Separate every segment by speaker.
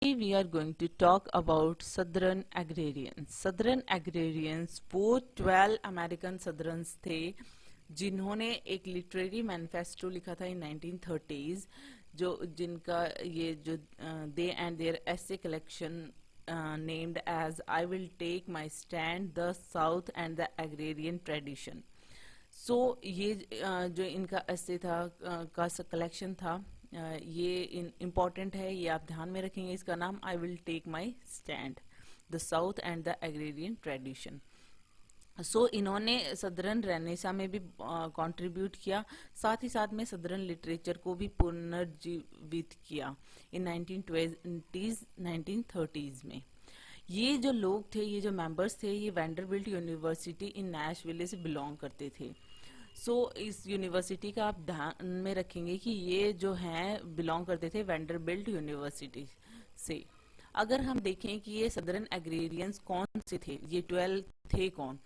Speaker 1: we are going to talk about Southern agrarians. Southern agrarians वो 12 American Southerns थे जिन्होंने एक लिटरेरी मैनिफेस्टो लिखा था इन 1930s, जो जिनका ये जो they and their essay collection named as I will take my stand, the South and the agrarian tradition. सो ये जो इनका एसे था का कलेक्शन था, ये इम्पॉर्टेंट है, ये आप ध्यान में रखेंगे। इसका नाम I will take my stand, the South and the agrarian tradition. So इन्होंने सदरन रेनेसा में भी कंट्रीब्यूट किया, साथ ही साथ में सदरन लिटरेचर को भी पुनर्जीवित किया इन 1920s 1930s में। ये जो लोग थे, ये जो मेंबर्स थे, ये वैंडरबिल्ट यूनिवर्सिटी इन नैशविले से बिलोंग करते थे। सो इस यूनिवर्सिटी का आप ध्यान में रखेंगे कि ये जो हैं बिलोंग करते थे वैंडरबिल्ट यूनिवर्सिटी से। अगर हम देखें कि ये सदरन एग्रेरियंस कौन से थे, ये 12 थे कौन,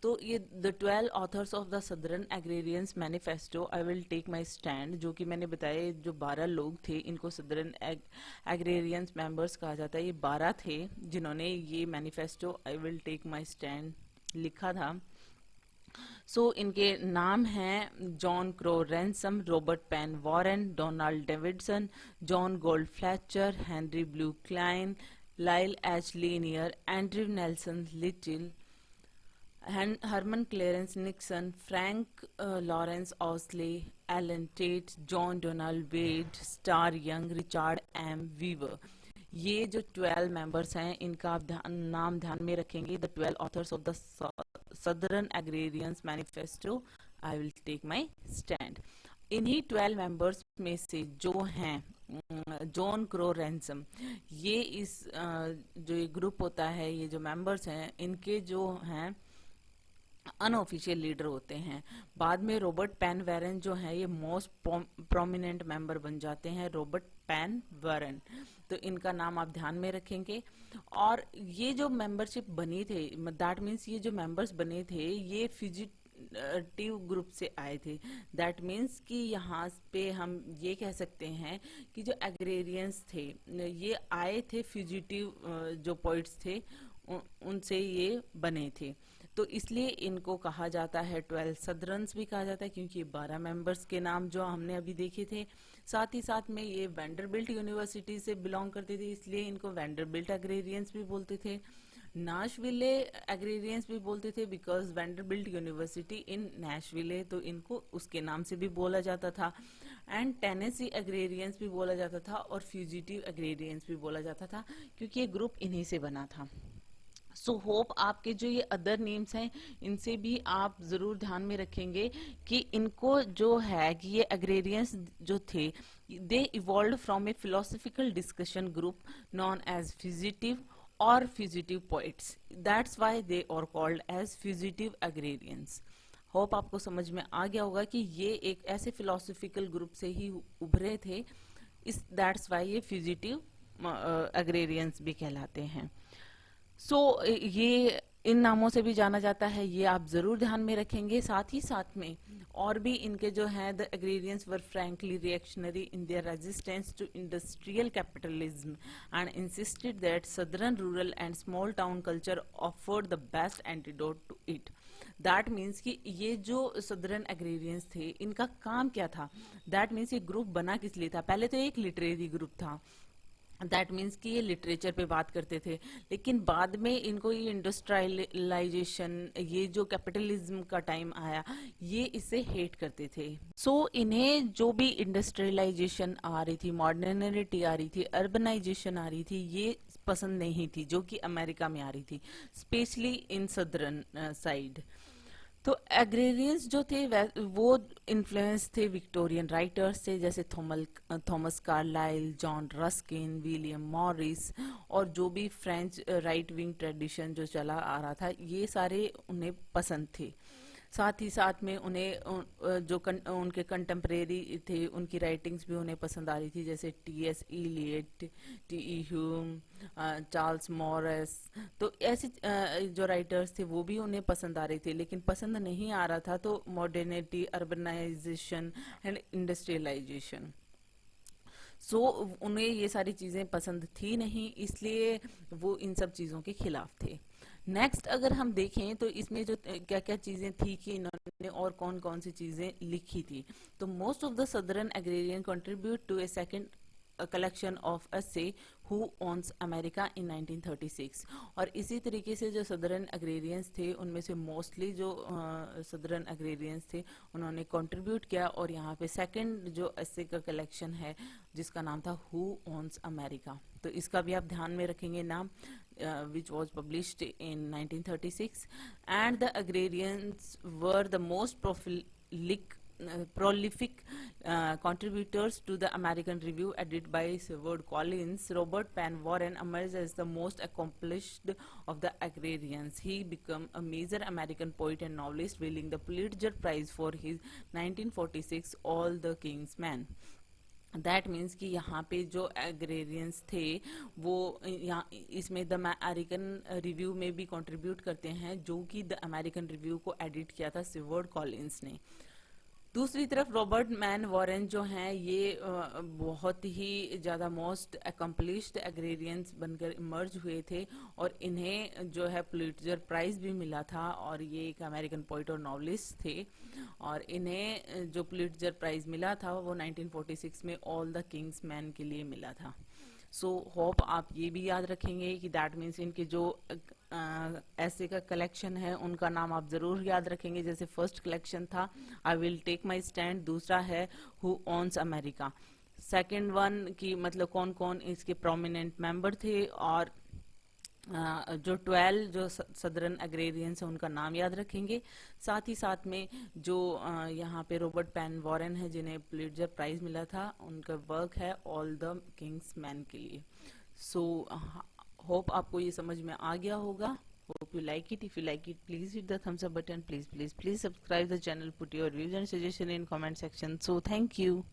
Speaker 1: तो ये the 12 authors of the Southern Agrarians manifesto I will take my stand, जो कि मैंने बताया जो 12 लोग थे इनको सदरन एग्रेरियंस मेंबर्स कहा जाता है। ये 12 थे जिन्होंने ये manifesto I will take my stand लिखा था। सो इनके नाम हैं John Crowe Ransom, Robert Penn Warren, Donald Davidson, John Gould Fletcher, Henry Blue Kline, Lyle H Lanier, Andrew Nelson Lytle, Herman Clarence Nixon, Frank Lawrence Owsley, Allen Tate, John Donald Wade, Stark Young, Richard M Weaver. ये जो 12 members हैं इनका आप नाम ध्यान में रखेंगे। The 12 authors of the Southern Agrarians manifesto I will take my stand. इन्हीं 12 मेंबर्स में से जो हैं जॉन क्रो रैनसम, ये इस जो ये ग्रुप होता है, ये जो मेंबर्स हैं इनके जो हैं अनऑफिशियल लीडर होते हैं। बाद में रॉबर्ट पैन वैरन जो है ये मोस्ट प्रोमिनेंट मेंबर बन जाते हैं, रॉबर्ट पैन वैरन। तो इनका नाम आप ध्यान में रखेंगे। और ये जो मेंबरशिप बनी थे, दैट मीन्स ये जो मेंबर्स बने थे ये फ्यूजिटिव ग्रुप से आए थे। दैट मीन्स कि यहाँ पे हम ये कह सकते हैं कि जो एग्रेरियंस थे ये आए थे, फ्यूजिटिव जो पॉइंट्स थे उनसे ये बने थे। तो इसलिए इनको कहा जाता है 12 सदरन्स भी कहा जाता है, क्योंकि 12 मेंबर्स के नाम जो हमने अभी देखे थे। साथ ही साथ में ये वैंडरबिल्ट यूनिवर्सिटी से बिलोंग करते थे, इसलिए इनको वैंडरबिल्ट एग्रेरियंस भी बोलते थे। नाशविले एग्रेरियंस भी बोलते थे because Vanderbilt university in Nashville, तो इनको उसके नाम से भी बोला जाता था। एंड टेनेसी एग्रेरियंस भी बोला जाता था और फ्यूजिटिव एग्रेरियंस भी बोला जाता था, क्योंकि ये ग्रुप इन्हीं से बना था। सो होप आपके जो ये अदर नेम्स हैं इनसे भी आप जरूर ध्यान में रखेंगे कि इनको जो है कि ये एग्रेरियंस जो थे they evolve from a philosophical discussion group known as fugitive और fugitive poets, that's why they are called as fugitive agrarians. Hope आपको समझ में आ गया होगा कि ये एक ऐसे फिलोसफिकल ग्रुप से ही उभरे थे, इस दैट्स व्हाई ये फ्यूजिटिव एग्रेरियंस भी कहलाते हैं। सो ये इन नामों से भी जाना जाता है, ये आप जरूर ध्यान में रखेंगे। साथ ही साथ में और भी इनके जो हैं the agrarians were frankly reactionary in their resistance to industrial capitalism and insisted that southern rural and small town culture offered the best antidote to it. That means कि ये जो सदर्न एग्रेरियंस थे इनका काम क्या था, दैट मीन्स ये group बना किस लिए था। पहले तो एक लिटरेरी ग्रुप था, दैट मीन्स कि ये लिटरेचर पे बात करते थे, लेकिन बाद में इनको ये इंडस्ट्रियलाइजेशन, ये जो कैपिटलिज्म का टाइम आया, ये इसे हेट करते थे। सो इन्हें जो भी इंडस्ट्रियलाइजेशन आ रही थी, मॉडर्निटी आ रही थी, अर्बनाइजेशन आ रही थी, ये पसंद नहीं थी जो कि अमेरिका में आ रही थी, स्पेशली इन सदर्न साइड। तो एग्रेरियंस जो थे वो इन्फ्लुएंस थे विक्टोरियन राइटर्स से, जैसे Thomas Carlyle, John Ruskin, William Morris, और जो भी फ्रेंच राइट विंग ट्रेडिशन जो चला आ रहा था ये सारे उन्हें पसंद थे। साथ ही साथ में उन्हें जो उनके कंटेम्प्रेरी थे उनकी राइटिंग्स भी उन्हें पसंद आ रही थी, जैसे T S. Eliot, T E. Hulme, Charles Morris. तो ऐसे जो राइटर्स थे वो भी उन्हें पसंद आ रही थी, लेकिन पसंद नहीं आ रहा था तो मॉडर्निटी, अर्बनाइजेशन एंड इंडस्ट्रियलाइजेशन। सो उन्हें ये सारी चीजें पसंद थी नहीं, इसलिए वो इन सब चीजों के खिलाफ थे। नेक्स्ट अगर हम देखें तो इसमें जो क्या क्या चीजें थी कि इन्होंने और कौन कौन सी चीजें लिखी थी, तो most of the southern agrarian contribute to a second collection of essay who owns America in 1936। और इसी तरीके से जो सदर्न एग्रेरियंस थे उनमें से मोस्टली जो सदर्न एग्रेरियंस थे उन्होंने कंट्रीब्यूट किया, और यहाँ पे सेकंड जो essay का कलेक्शन है जिसका नाम था हु ओन्स अमेरिका, तो इसका भी आप ध्यान में रखेंगे नाम, which was published in 1936, and the agrarians were the most prolific contributors to the American Review, edited by Seward Collins. Robert Penn Warren emerged as the most accomplished of the agrarians. He became a major American poet and novelist, winning the Pulitzer Prize for his 1946 All the King's Men. That means कि यहाँ पे जो एग्रेरियंस थे वो यहाँ इसमें the American review में भी कंट्रीब्यूट करते हैं, जो कि द अमेरिकन रिव्यू को एडिट किया था सिवर्ड कॉलिंस ने। दूसरी तरफ रॉबर्ट मैन वॉरेन जो हैं ये बहुत ही ज़्यादा मोस्ट अकम्पलिश्ड एग्रेरियंस बनकर इमर्ज हुए थे, और इन्हें जो है पुलिट्जर प्राइज भी मिला था, और ये एक अमेरिकन पोइट और नॉवलिस्ट थे, और इन्हें जो पुलिट्जर प्राइज मिला था वो 1946 में ऑल द किंग्स मैन के लिए मिला था। सो होप आप ये भी याद रखेंगे कि दैट मीन्स इनके जो ऐसे का कलेक्शन है उनका नाम आप जरूर याद रखेंगे। जैसे फर्स्ट कलेक्शन था I will take my stand, दूसरा है who owns America, second one की मतलब कौन कौन इसके प्रोमिनेंट मेंबर थे, और जो 12 जो सदर्न एग्रेरियंस है उनका नाम याद रखेंगे। साथ ही साथ में जो यहाँ पे रॉबर्ट पेन वॉरेन है जिन्हें पुलिट्जर प्राइज मिला था, उनका वर्क है ऑल द किंग्स मैन के लिए। सो होप आपको ये समझ में आ गया होगा। Hope you like it. If you like it, please hit the thumbs up button. Please subscribe the channel. Put your views and suggestion in comment section. So thank you.